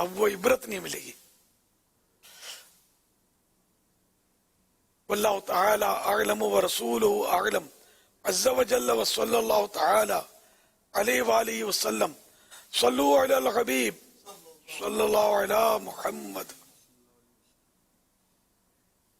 اب وہ عبرت نہیں ملے گی. واللہ تعالی اعلم ورسولہ اعلم عز وجل وصلی اللہ تعالی علیہ وآلہ وسلم. صلو علی الحبیب صلی اللہ علی محمد.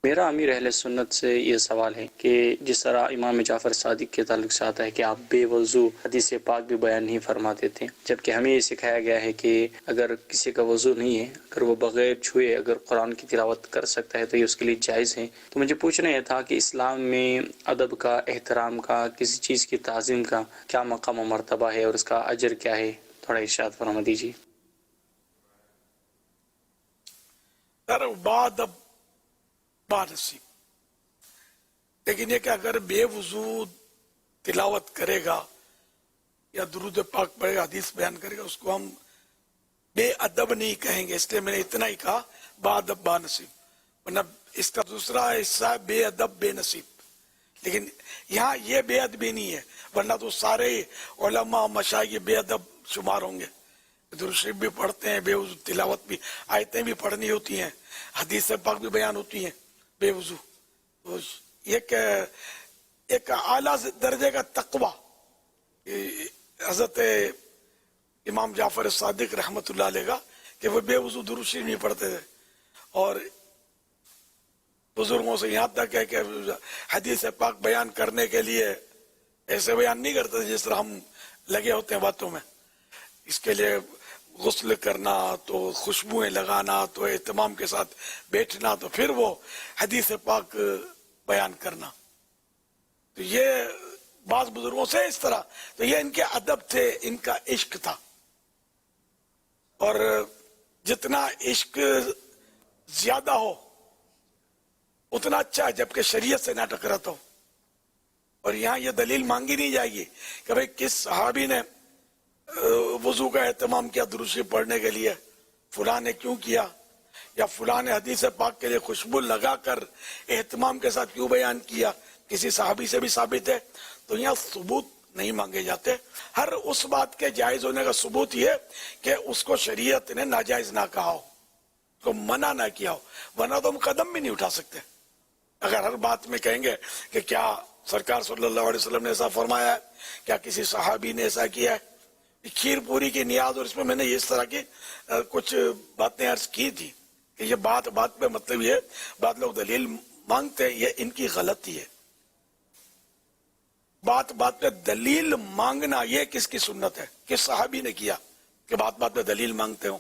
میرا امیر اہل سنت سے یہ سوال ہے کہ جس طرح امام جعفر صادق کے تعلق سے آتا ہے کہ آپ بے وضو حدیث پاک بھی بیان نہیں فرماتے تھے، جبکہ ہمیں یہ سکھایا گیا ہے کہ اگر کسی کا وضو نہیں ہے، اگر وہ بغیر چھوئے اگر قرآن کی تلاوت کر سکتا ہے تو یہ اس کے لیے جائز ہے. تو مجھے پوچھنا یہ تھا کہ اسلام میں ادب کا، احترام کا، کسی چیز کی تعظیم کا کیا مقام و مرتبہ ہے اور اس کا اجر کیا ہے؟ تھوڑا ارشاد فرما دیجیے. بعد اب نصیب، لیکن یہ کہ اگر بے وضو تلاوت کرے گا یا درود پاک پڑھے گا، حدیث بیان کرے گا، اس کو ہم بے ادب نہیں کہیں گے. اس لیے میں نے اتنا ہی کہا بعد اب نصیب، ورنہ اس کا دوسرا حصہ ہے بے ادب بے نصیب. لیکن یہاں یہ بے ادبی نہیں ہے، ورنہ تو سارے علماء مشائخ بے ادب شمار ہوں گے. درود شریف بھی پڑھتے ہیں، بے وضو تلاوت بھی، آیتیں بھی پڑھنی ہوتی ہیں، حدیث پاک بھی بیان ہوتی ہیں بے وضو. ایک اعلیٰ درجے کا تقوی حضرت امام جعفر صادق رحمت اللہ علیہ کا کہ وہ بے وضو درود شریف نہیں پڑھتے تھے. اور بزرگوں سے یہاں تک ہے کہ حدیث پاک بیان کرنے کے لیے ایسے بیان نہیں کرتے جس طرح ہم لگے ہوتے ہیں باتوں میں. اس کے لیے غسل کرنا، تو خوشبوئیں لگانا، تو اہتمام کے ساتھ بیٹھنا، تو پھر وہ حدیث پاک بیان کرنا. تو یہ بعض بزرگوں سے اس طرح، تو یہ ان کے ادب تھے، ان کا عشق تھا. اور جتنا عشق زیادہ ہو اتنا اچھا ہے، جبکہ شریعت سے نہ ٹکراتا ہو. اور یہاں یہ دلیل مانگی نہیں جائے گی کہ بھئی کس صحابی نے وضو کا اہتمام کیا درود شریف پڑھنے کے لیے، فلاں نے کیوں کیا، یا فلاں نے حدیث پاک کے لیے خوشبو لگا کر اہتمام کے ساتھ کیوں بیان کیا. کسی صحابی سے بھی ثابت ہے. تو یہاں ثبوت نہیں مانگے جاتے. ہر اس بات کے جائز ہونے کا ثبوت یہ کہ اس کو شریعت نے ناجائز نہ کہا ہو، اس کو منع نہ کیا ہو، ورنہ تو ہم قدم بھی نہیں اٹھا سکتے. اگر ہر بات میں کہیں گے کہ کیا سرکار صلی اللہ علیہ وسلم نے ایسا فرمایا ہے، کیا کسی صحابی نے ایسا کیا ہے. کھیر پوری کی نیاز، اور اس میں نے اس طرح کی کچھ باتیں عرض کی تھی کہ یہ بات پہ مطلب یہ بعض لوگ دلیل مانگتے ہیں، یہ ان کی غلطی ہے. بات پہ دلیل مانگنا یہ کس کی سنت ہے؟ کس صحابی نے کیا کہ بات پہ دلیل مانگتے ہوں؟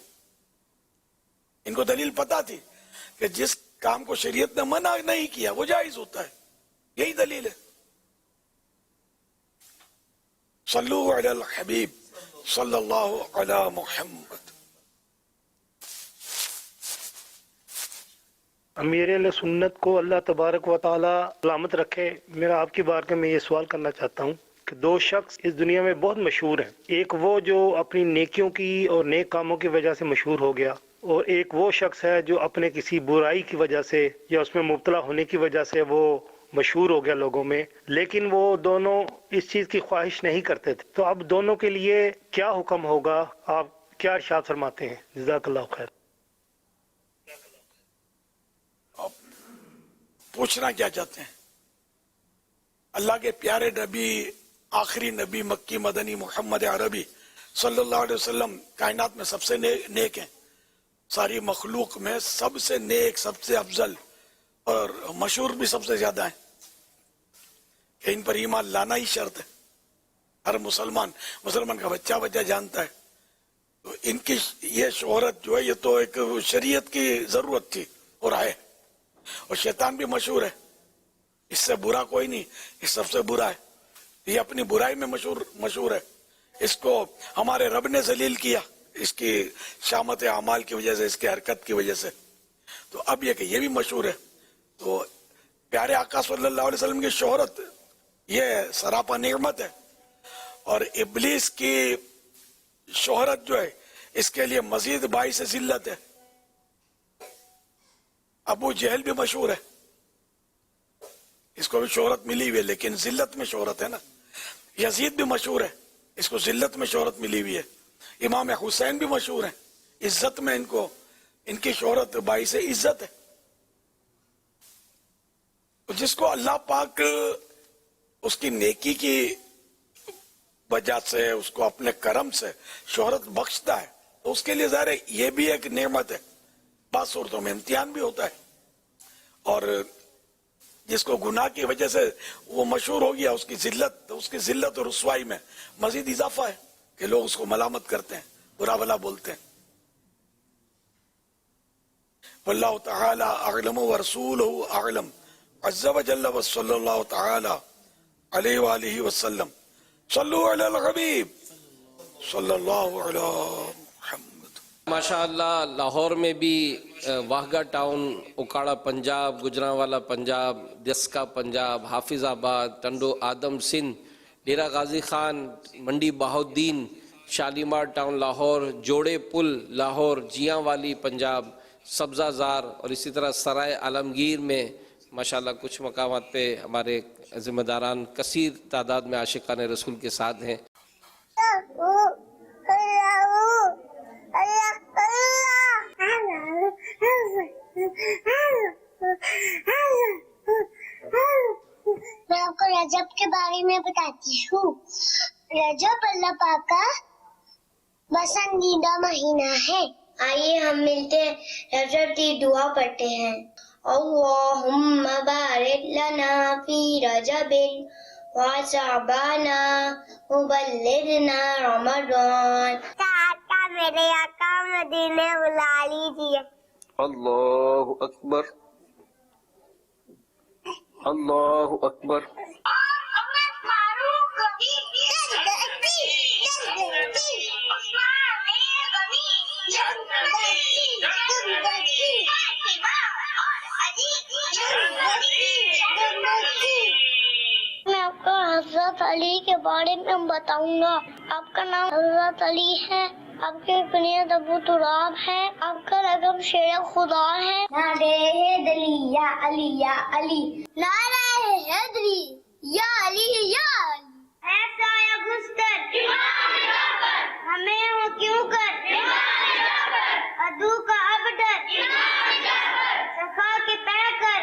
ان کو دلیل پتا تھی کہ جس کام کو شریعت نے منع نہیں کیا وہ جائز ہوتا ہے. یہی دلیل ہے. صلو علی الحبیب صلی اللہ علی محمد. امیر اہل سنت کو اللہ تبارک و تعالی سلامت رکھے. میرا آپ کی بارگاہ میں یہ سوال کرنا چاہتا ہوں کہ دو شخص اس دنیا میں بہت مشہور ہیں. ایک وہ جو اپنی نیکیوں کی اور نیک کاموں کی وجہ سے مشہور ہو گیا، اور ایک وہ شخص ہے جو اپنے کسی برائی کی وجہ سے یا اس میں مبتلا ہونے کی وجہ سے وہ مشہور ہو گیا لوگوں میں، لیکن وہ دونوں اس چیز کی خواہش نہیں کرتے تھے. تو اب دونوں کے لیے کیا حکم ہوگا؟ آپ کیا ارشاد فرماتے ہیں؟ جزاک اللہ خیر. پوچھنا کیا چاہتے ہیں؟ اللہ کے پیارے نبی، آخری نبی مکی مدنی محمد عربی صلی اللہ علیہ وسلم کائنات میں سب سے نیک ہیں. ساری مخلوق میں سب سے نیک، سب سے افضل اور مشہور بھی سب سے زیادہ ہیں. کہ ان پر ایمان لانا ہی شرط ہے. ہر مسلمان کا بچہ جانتا ہے. تو ان کی یہ شہرت جو ہے یہ تو ایک شریعت کی ضرورت تھی اور ہے. اور شیطان بھی مشہور ہے، اس سے برا کوئی نہیں، اس سب سے برا ہے. یہ اپنی برائی میں مشہور ہے. اس کو ہمارے رب نے ذلیل کیا اس کی شامت اعمال کی وجہ سے، اس کی حرکت کی وجہ سے. تو اب یہ کہ یہ بھی مشہور ہے. تو پیارے آقا صلی اللہ علیہ وسلم کی شہرت یہ سراپا نعمت ہے. اور ابلیس کی شہرت جو ہے اس کے لیے مزید باعث ذلت ہے. ابو جہل بھی مشہور ہے، اس کو بھی شہرت ملی ہوئی ہے لیکن ذلت میں شہرت ہے نا. یزید بھی مشہور ہے، اس کو ذلت میں شہرت ملی ہوئی ہے. امام حسین بھی مشہور ہیں، عزت میں ان کو ان کی شہرت باعث عزت ہے. جس کو اللہ پاک اس کی نیکی کی وجہ سے اس کو اپنے کرم سے شہرت بخشتا ہے تو اس کے لیے ظاہر ہے یہ بھی ایک نعمت ہے. بعض صورتوں میں امتحان بھی ہوتا ہے. اور جس کو گناہ کی وجہ سے وہ مشہور ہو گیا اس کی ذلت اور رسوائی میں مزید اضافہ ہے کہ لوگ اس کو ملامت کرتے ہیں برا بھلا بولتے ہیں. واللہ تعالی اعلم ورسولہ اعلم عز وجل وصلی اللہ تعالی علیہ وآلہ وسلم. صلو علی الحبیب صلی اللہ علی محمد. ماشاءاللہ لاہور میں بھی واہگہ ٹاؤن، اکاڑا پنجاب، گجرانوالا پنجاب، دسکا پنجاب، حافظ آباد، ٹنڈو آدم سندھ، ڈیرہ غازی خان، منڈی بہاؤالدین، شالیمار ٹاؤن لاہور، جوڑے پل لاہور، جیاں والی پنجاب، سبزہ زار اور اسی طرح سرائے عالمگیر میں ماشاءاللہ کچھ مقامات پہ ہمارے ذمہ داران کثیر تعداد میں عاشقان رسول کے ساتھ ہیں. میں آپ کو رجب کے بارے میں بتاتی ہوں. رجب اللہ پاک کا پسندیدہ مہینہ ہے. آئیے ہم ملتے رجب کی دعا پڑھتے ہیں. اللہم بارک لنا فی رجب وشعبان وبلغنا رمضان. آقا میرے آقا مدینے بلا لیجیے. اللہ اکبر اللہ اکبر. میں آپ کو حضرت علی کے بارے میں بتاؤں گا. آپ کا نام حضرت علی ہے، آپ کی کنیت ابو تراب ہے، آپ کا رقم شیر خدا ہے. نعرہ حیدری یا علی یا علی، نعرہ حیدری یا علی یا علی. ایسا یا گستر ہمیں ہو کیوں کر ادو کا ابڈر سخا کے پہ کر.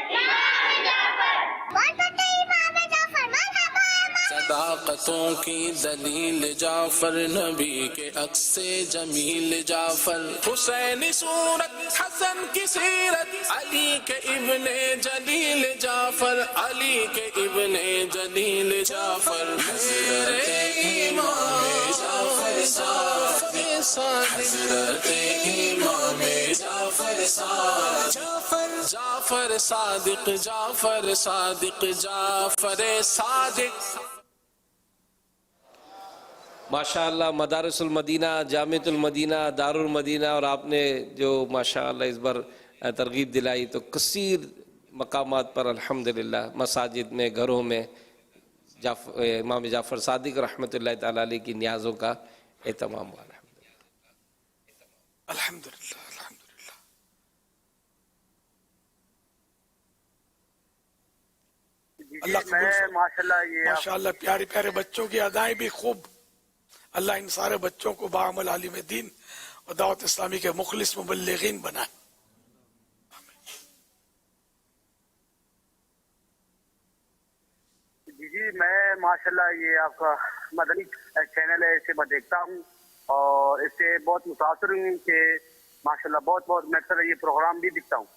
صداقتوں کی دلیل جعفر، نبی کے عکس جمیل جعفر، حسین صورت حسن کی سیرت، علی کے ابن جلیل جعفر، علی کے ابن جلیل جعفر. حضرت امام جعفر صادق، حضرت امام جعفر صادق، جعفر صادق، جعفر صادق، جعفر صادق. ماشاءاللہ مدارس المدینہ، جامعۃ المدینہ، دار المدینہ، اور آپ نے جو ماشاءاللہ اس بار ترغیب دلائی تو کثیر مقامات پر الحمدللہ مساجد میں، گھروں میں امام جعفر صادق رحمۃ اللہ تعالیٰ علیہ کی نیازوں کا اہتمام ہوا. الحمدللہ الحمدللہ. اللہ ماشاءاللہ پیارے پیارے بچوں کی ادائیں بھی خوب. اللہ ان سارے بچوں کو باعمل عالم دین اور دعوت اسلامی کے مخلص مبلغین بنائے. جی میں ماشاءاللہ یہ آپ کا مدنی چینل ہے، اسے میں دیکھتا ہوں اور اس سے بہت متاثر ہوں کہ ماشاءاللہ بہت بہت میں اکثر یہ پروگرام بھی دیکھتا ہوں.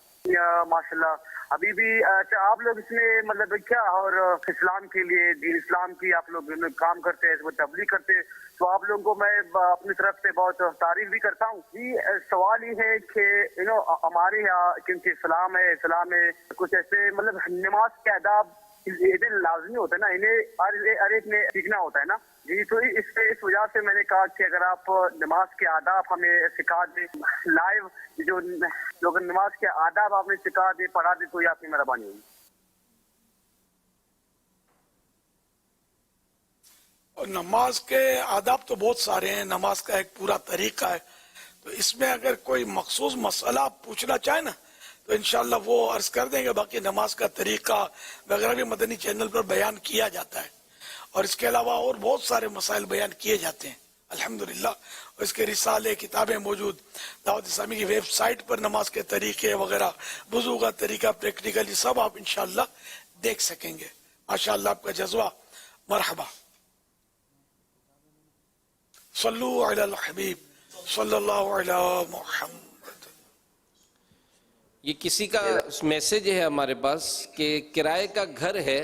ماشاءاللہ ابھی بھی اچھا آپ لوگ اس میں مطلب کیا اور اسلام کے لیے، دین اسلام کی آپ لوگ کام کرتے ہیں، اس میں تبلیغ کرتے ہیں، تو آپ لوگوں کو میں اپنی طرف سے بہت تعریف بھی کرتا ہوں. جی سوال یہ ہے کہ ہمارے یہاں کیونکہ اسلام ہے، اسلام میں کچھ ایسے مطلب نماز کے آداب لازمی ہوتا ہے نا، انہیں ہر ایک نے سیکھنا ہوتا ہے نا. جی تو اس وجہ سے میں نے کہا کہ اگر آپ نماز کے آداب ہمیں سکھا دیں، لائیو جو لوگ نماز کے آداب آپ نے سکھا دیں، پڑھا دیں، تو یہ آپ کی مہربانی ہوگی. اور نماز کے آداب تو بہت سارے ہیں، نماز کا ایک پورا طریقہ ہے. تو اس میں اگر کوئی مخصوص مسئلہ آپ پوچھنا چاہیں نا تو انشاءاللہ وہ عرض کر دیں گے. باقی نماز کا طریقہ وغیرہ بھی مدنی چینل پر بیان کیا جاتا ہے، اور اس کے علاوہ اور بہت سارے مسائل بیان کیے جاتے ہیں. الحمدللہ. اور اس کے رسالے کتابیں موجود دعوت اسلامی کی ویب سائٹ پر نماز کے طریقے وغیرہ وضو کا طریقہ پریکٹیکلی سب آپ انشاءاللہ دیکھ سکیں گے. ماشاءاللہ آپ کا جذبہ مرحبا. صلو علی الحبیب صلی اللہ علی محمد. یہ کسی کا میسج ہے ہمارے پاس کہ کرائے کا گھر ہے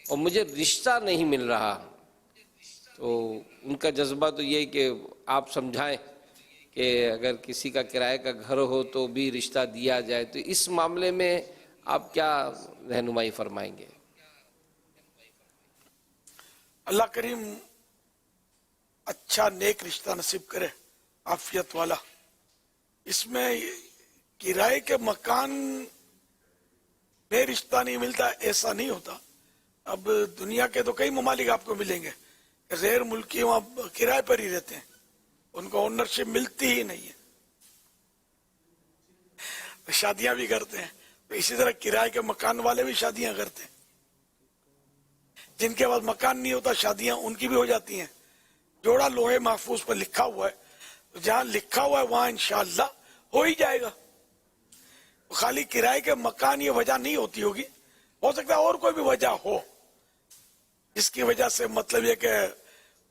اور مجھے رشتہ نہیں مل رہا. تو ان کا جذبہ تو یہ کہ آپ سمجھائیں کہ اگر کسی کا کرائے کا گھر ہو تو بھی رشتہ دیا جائے. تو اس معاملے میں آپ کیا رہنمائی فرمائیں گے؟ اللہ کریم اچھا نیک رشتہ نصیب کرے عافیت والا. اس میں کرائے کے مکان میں رشتہ نہیں ملتا ایسا نہیں ہوتا. اب دنیا کے تو کئی ممالک آپ کو ملیں گے غیر ملکی وہاں کرائے پر ہی رہتے ہیں, ان کو اونرشپ ملتی ہی نہیں ہے, شادیاں بھی کرتے ہیں. تو اسی طرح کرائے کے مکان والے بھی شادیاں کرتے ہیں. جن کے پاس مکان نہیں ہوتا شادیاں ان کی بھی ہو جاتی ہیں. جوڑا لوہے محفوظ پر لکھا ہوا ہے, تو جہاں لکھا ہوا ہے وہاں انشاءاللہ ہو ہی جائے گا. خالی کرائے کے مکان یہ وجہ نہیں ہوتی ہوگی, ہو سکتا ہے اور کوئی بھی وجہ ہو جس کی وجہ سے مطلب یہ کہ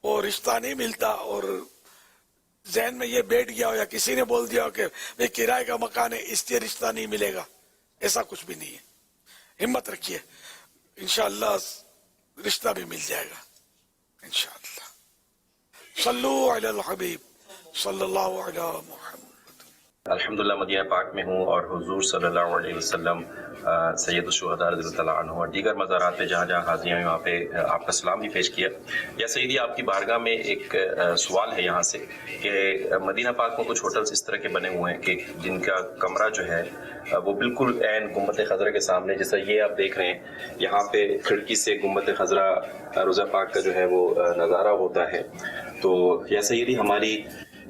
وہ رشتہ نہیں ملتا اور ذہن میں یہ بیٹھ گیا ہو یا کسی نے بول دیا ہو کہ بھئی کرائے کا مکان ہے اس لیے رشتہ نہیں ملے گا. ایسا کچھ بھی نہیں ہے. ہمت رکھیے, انشاءاللہ رشتہ بھی مل جائے گا انشاءاللہ. صلو علی الحبیب صلی اللہ علی محمد. الحمدللہ مدینہ پاک میں ہوں اور حضور صلی اللہ علیہ وسلم سید الشہداء رضی اللہ عنہ اور دیگر مزارات پہ جہاں جہاں حاضریاں ہیں وہاں پہ آپ کا سلام بھی پیش کیا. یا سیدی آپ کی بارگاہ میں ایک سوال ہے یہاں سے کہ مدینہ پاک میں کچھ ہوٹلز اس طرح کے بنے ہوئے ہیں کہ جن کا کمرہ جو ہے وہ بالکل عین گنبد خضرا کے سامنے, جیسا یہ آپ دیکھ رہے ہیں یہاں پہ کھڑکی سے گنبد خضرا روضہ پاک کا جو ہے وہ نظارہ ہوتا ہے. تو یا سیدی ہماری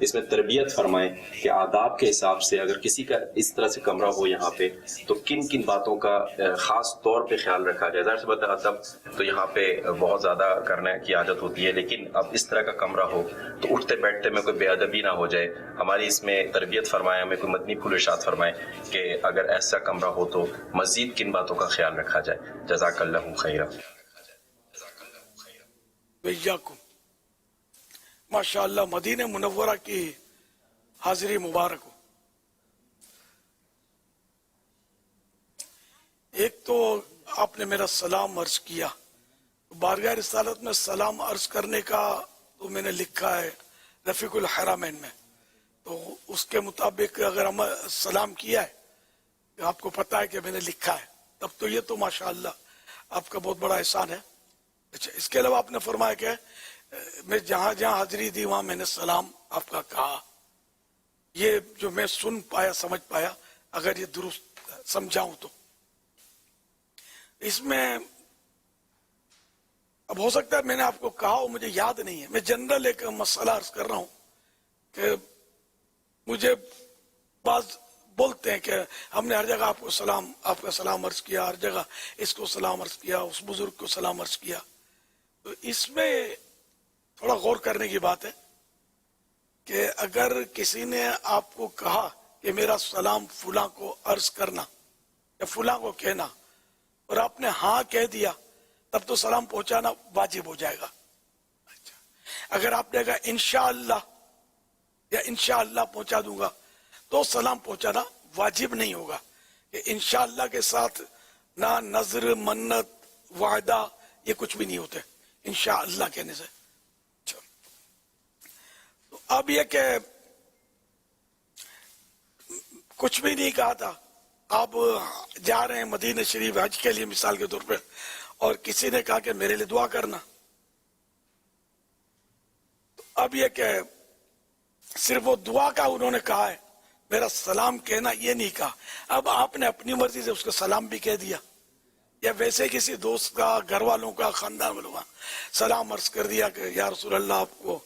اس میں تربیت فرمائیں کہ آداب کے حساب سے اگر کسی کا اس طرح سے کمرہ ہو یہاں پہ تو کن کن باتوں کا خاص طور پہ خیال رکھا جائے. ظاہر سی بات ہے ادب تو یہاں پہ بہت زیادہ کرنے کی عادت ہوتی ہے, لیکن اب اس طرح کا کمرہ ہو تو اٹھتے بیٹھتے میں کوئی بے ادبی نہ ہو جائے. ہماری اس میں تربیت فرمائیں, ہمیں کوئی مدنی پھول ارشاد فرمائیں کہ اگر ایسا کمرہ ہو تو مزید کن باتوں کا خیال رکھا جائے. جزاک اللہ خیرا. ماشاءاللہ مدینہ منورہ کی حاضری مبارک ہو. ایک تو آپ نے میرا سلام عرض کیا, بارگاہ رسالت میں سلام عرض کرنے کا تو میں نے لکھا ہے رفیق الحرمین میں, تو اس کے مطابق اگر ہم سلام کیا ہے آپ کو پتا ہے کہ میں نے لکھا ہے تب تو یہ تو ماشاءاللہ آپ کا بہت بڑا احسان ہے. اچھا, اس کے علاوہ آپ نے فرمایا کہ میں جہاں جہاں حاضری دی وہاں میں نے سلام آپ کا کہا. یہ جو میں سن پایا سمجھ پایا, اگر یہ درست سمجھاؤں تو اس میں اب ہو سکتا ہے میں نے آپ کو کہا ہو مجھے یاد نہیں ہے. میں جنرل ایک مسئلہ عرض کر رہا ہوں کہ مجھے بعض بولتے ہیں کہ ہم نے ہر جگہ آپ کا سلام عرض کیا, ہر جگہ اس کو سلام عرض کیا, اس بزرگ کو سلام عرض کیا. تو اس میں تھوڑا غور کرنے کی بات ہے کہ اگر کسی نے آپ کو کہا کہ میرا سلام فلاں کو عرض کرنا یا فلاں کو کہنا اور آپ نے ہاں کہہ دیا تب تو سلام پہنچانا واجب ہو جائے گا. اگر آپ نے کہا انشاءاللہ یا انشاءاللہ پہنچا دوں گا تو سلام پہنچانا واجب نہیں ہوگا. کہ انشاءاللہ کے ساتھ نہ نظر منت وعدہ یہ کچھ بھی نہیں ہوتے انشاءاللہ کہنے سے. تو اب یہ کہ کچھ بھی نہیں کہا تھا, آپ جا رہے ہیں مدینہ شریف حج کے لیے مثال کے طور پہ, اور کسی نے کہا کہ میرے لیے دعا کرنا. تو اب یہ کہ صرف وہ دعا کا انہوں نے کہا ہے, میرا سلام کہنا یہ نہیں کہا. اب آپ نے اپنی مرضی سے اس کو سلام بھی کہہ دیا, یا ویسے کسی دوست کا, گھر والوں کا, خاندان والوں کا سلام عرض کر دیا کہ یا رسول اللہ آپ کو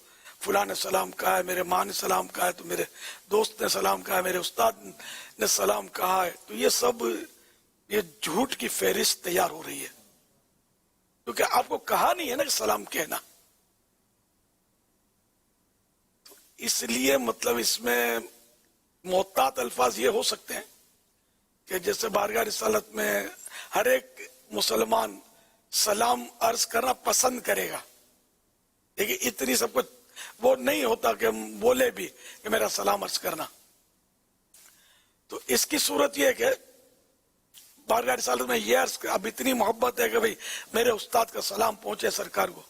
فلاں نے سلام کہا ہے, میرے ماں نے سلام کہا ہے, تو میرے دوست نے سلام کہا ہے, میرے استاد نے سلام کہا ہے. تو یہ سب یہ جھوٹ کی فہرست تیار ہو رہی ہے, کیونکہ آپ کو کہا نہیں ہے نا کہ سلام کہنا. اس لیے مطلب اس میں محتاط الفاظ یہ ہو سکتے ہیں کہ جیسے بارگاہ رسالت میں ہر ایک مسلمان سلام عرض کرنا پسند کرے گا، لیکن اتنی سب کچھ وہ نہیں ہوتا کہ ہم بولے بھی کہ میرا سلام عرض کرنا. تو اس کی صورت یہ ہے کہ بارگاہ رسالت میں یہ عرض اب اتنی محبت ہے کہ بھئی میرے استاد کا سلام پہنچے سرکار کو.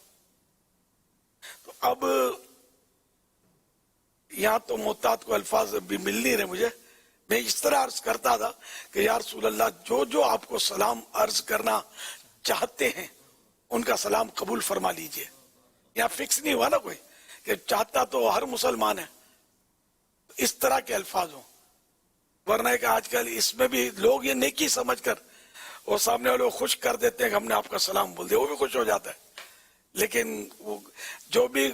تو اب یہاں تو محتاط کو الفاظ بھی مل نہیں رہے مجھے. میں اس طرح عرض کرتا تھا کہ یا رسول اللہ جو آپ کو سلام عرض کرنا چاہتے ہیں ان کا سلام قبول فرما لیجئے. یہاں فکس نہیں ہوا نا کوئی کہ چاہتا تو ہر مسلمان ہے، اس طرح کے الفاظ ہوں. ورنہ کہ آج کل اس میں بھی لوگ یہ نیکی سمجھ کر اور سامنے والے کو خوش کر دیتے ہیں کہ ہم نے آپ کا سلام بول دیا، وہ بھی خوش ہو جاتا ہے. لیکن وہ جو بھی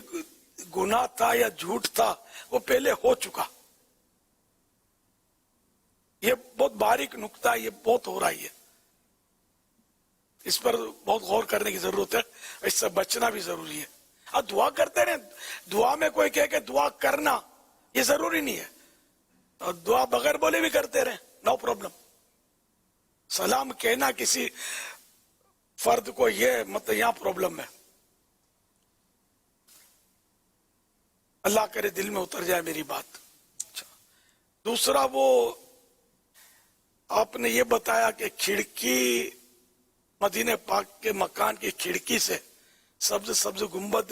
گناہ تھا یا جھوٹ تھا وہ پہلے ہو چکا. یہ بہت باریک نکتہ ہے، یہ بہت ہو رہا ہے. اس پر بہت غور کرنے کی ضرورت ہے، اس سے بچنا بھی ضروری ہے. اب دعا کرتے رہیں، دعا میں کوئی کہے کہ دعا کرنا یہ ضروری نہیں ہے، اور دعا بغیر بولے بھی کرتے رہیں، نو پرابلم. سلام کہنا کسی فرد کو یہ مطلب یہاں پرابلم ہے. اللہ کرے دل میں اتر جائے میری بات. دوسرا وہ آپ نے یہ بتایا کہ کھڑکی مدینہ پاک کے مکان کی کھڑکی سے سبز گنبد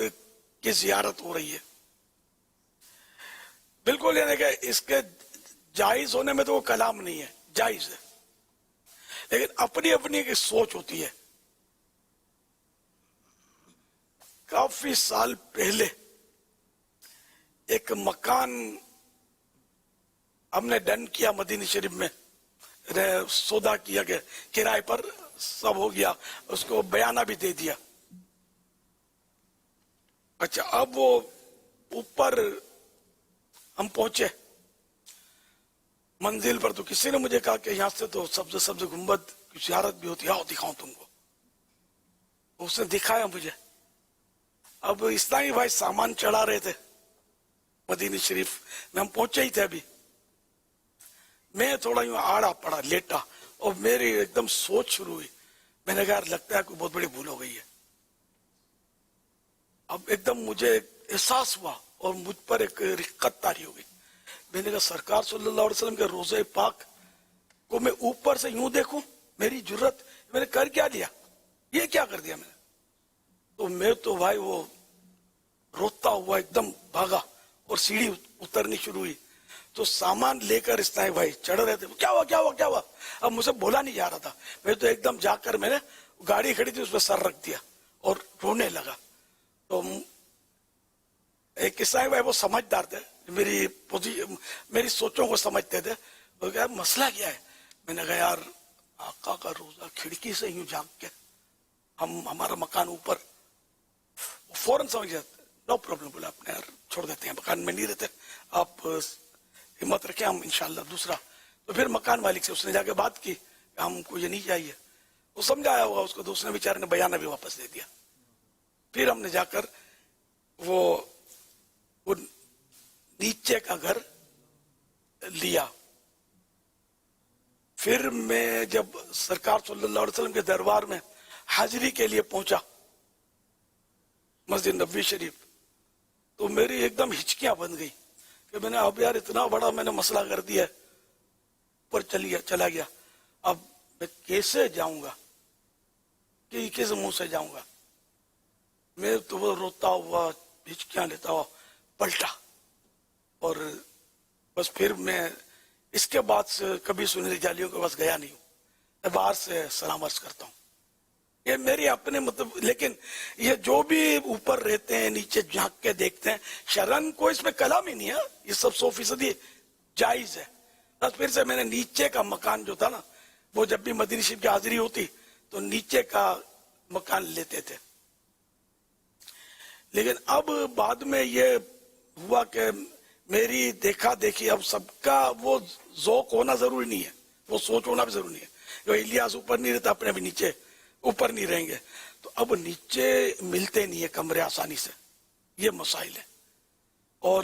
کی زیارت ہو رہی ہے. بالکل یعنی کہ اس کے جائز ہونے میں تو وہ کلام نہیں ہے، جائز ہے، لیکن اپنی اپنی کی سوچ ہوتی ہے. کافی سال پہلے ایک مکان ہم نے ڈن کیا مدینہ شریف میں، سودا کیا کہ کرائے پر سب ہو گیا، اس کو بیانہ بھی دے دیا. اچھا اب وہ اوپر ہم پہنچے منزل پر، تو کسی نے مجھے کہا کہ یہاں سے تو سبز گنبد کی زیارت بھی ہوتی ہے، آؤ دکھاؤں تم کو. اس نے دکھایا مجھے. اب اسلامی بھائی سامان چڑھا رہے تھے مدینہ شریف میں، ہم پہنچے ہی تھے ابھی. میں تھوڑا یوں آڑا پڑا لیٹا اور میری ایک دم سوچ شروع ہوئی. میں نے کہا لگتا ہے کوئی بہت بڑی بھول ہو گئی ہے. اب ایک دم مجھے احساس ہوا اور مجھ پر ایک رقت طاری ہو گئی. میں نے کہا سرکار صلی اللہ علیہ وسلم کے روضہ پاک کو میں اوپر سے یوں دیکھوں، میری جرت، میں نے کر کیا لیا، یہ کیا کر دیا میں نے. تو میں تو بھائی وہ روتا ہوا ایک دم بھاگا اور سیڑھی اترنی شروع ہوئی. تو سامان لے کر اسلامی بھائی چڑھ رہے تھے. کیا ہوا کیا ہوا کیا ہوا؟ اب مجھے بولا نہیں جا رہا تھا. میں تو ایک دم جا کر میں نے گاڑی کھڑی تھی اس پہ سر رکھ دیا اور رونے لگا. تو ایک اسلامی بھائی وہ سمجھدار تھے، میری سوچوں کو سمجھتے تھے. وہ کہا مسئلہ کیا ہے؟ میں نے کہا یار آقا کا روزہ کھڑکی سے یوں جھانک کے ہمارا مکان اوپر. فوراً سمجھ جاتے نو پرابلم. بولا اپنے یار چھوڑ دیتے ہیں، مکان میں نہیں رہتے، آپ ہمت رکھیں، ہم انشاءاللہ دوسرا. تو پھر مکان مالک سے اس نے جا کے بات کی کہ ہم کو یہ نہیں چاہیے. وہ سمجھایا ہوگا اس کو، دوسرے بیچارے نے بیانہ بھی واپس دے دیا. پھر ہم نے جا کر وہ نیچے کا گھر لیا. پھر میں جب سرکار صلی اللہ علیہ وسلم کے دربار میں حاضری کے لیے پہنچا مسجد نبوی شریف، تو میری ایک دم ہچکیاں بن گئی کہ میں نے اب یار اتنا بڑا میں نے مسئلہ کر دیا، پر چلا گیا. اب میں کیسے جاؤں گا، کہ کس منہ سے جاؤں گا؟ میں تو وہ روتا ہوا ہچکیاں لیتا ہوا پلٹا. اور بس پھر میں اس کے بعد سے کبھی سنہری جالیوں کے پاس گیا نہیں ہوں. میں باہر سے سلام عرض کرتا ہوں. یہ میری اپنے مطلب، لیکن یہ جو بھی اوپر رہتے ہیں نیچے جھانک کے دیکھتے ہیں، شرن کو اس میں کلام ہی نہیں ہے. یہ سب 100% جائز ہے. بس پھر سے میں نے نیچے کا مکان جو تھا نا، وہ جب بھی مدینہ شریف کی حاضری ہوتی تو نیچے کا مکان لیتے تھے. لیکن اب بعد میں یہ ہوا کہ میری دیکھا دیکھی، اب سب کا وہ ذوق ہونا ضروری نہیں ہے، وہ سوچ ہونا بھی ضروری نہیں ہے. جو الیاس اوپر نہیں رہتا، اپنے بھی نیچے اوپر نہیں رہیں گے. تو اب نیچے ملتے نہیں ہے کمرے آسانی سے، یہ مسائل ہے. اور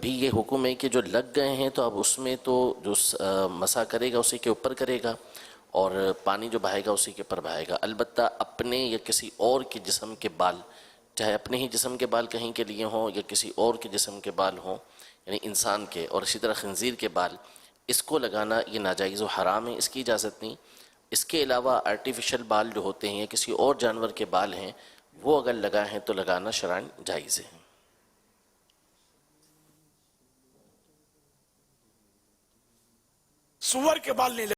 بھی یہ حکم ہے کہ جو لگ گئے ہیں تو اب اس میں تو جو مسح کرے گا اسی کے اوپر کرے گا اور پانی جو بہائے گا اسی کے اوپر بہائے گا. البتہ اپنے یا کسی اور کے جسم کے بال، چاہے اپنے ہی جسم کے بال کہیں کے لیے ہوں یا کسی اور کے جسم کے بال ہوں، یعنی انسان کے، اور اسی طرح خنزیر کے بال، اس کو لگانا یہ ناجائز و حرام ہے، اس کی اجازت نہیں. اس کے علاوہ آرٹیفیشل بال جو ہوتے ہیں یا کسی اور جانور کے بال ہیں وہ اگر لگائے ہیں تو لگانا شرعاً جائز ہے. سور کے بال نہیں